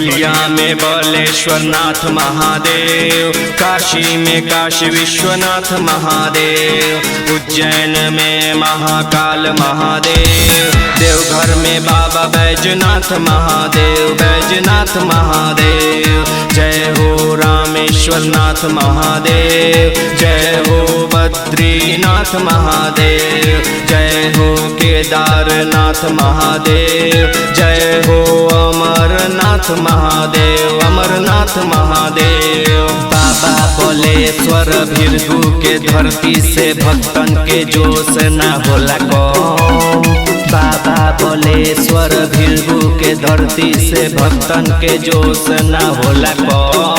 बलिया में बलेश्वर नाथ महादेव, काशी में काशी विश्वनाथ महादेव, उज्जैन में महाकाल महादेव, देवघर में बाबा बैजनाथ महादेव, बैजनाथ महादेव। जय हो रामेश्वर नाथ महादेव, जय हो बद्रीनाथ महादेव, जय हो केदारनाथ महादेव, जय हो अमरनाथ महादेव, अमरनाथ महादेव। बाबा बलेश्वर भृगु के धरती से भक्तन के जोश न होला कम। बाबा बलेश्वर भृगु के धरती से भक्तन के जोश न होला कम।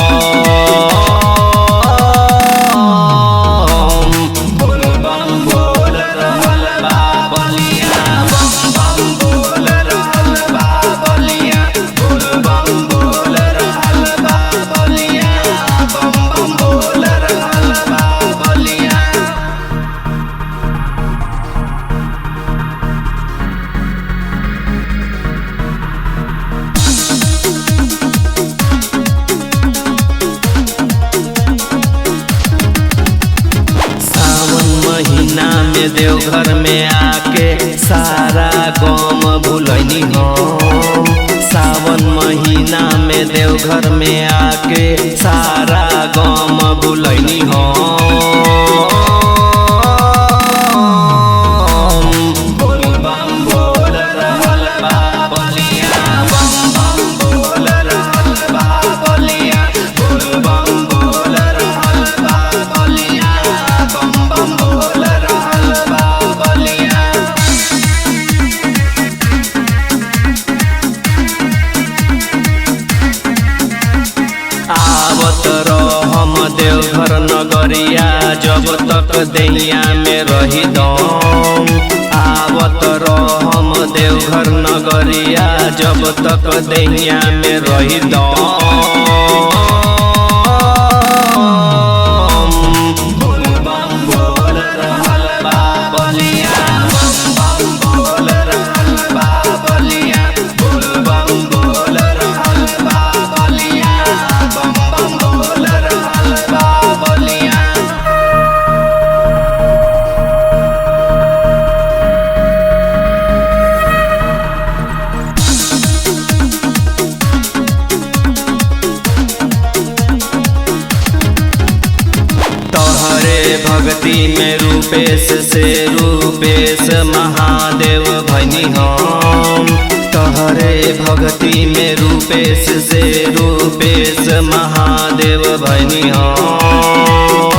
देवघर में आके सारा गम भूलनी हम। सावन महीना में देवघर में आके सारा गम भूलनी हम। देवघर नगरिया जब तक दैया में रही दम। आवत रहम देवघर नगरिया जब तक दैया में रही दम। भक्ति में रूपेश से रूपेश महादेव भनी हम। तहरे भक्ति में रूपेश से रूपेश महादेव भनी हम।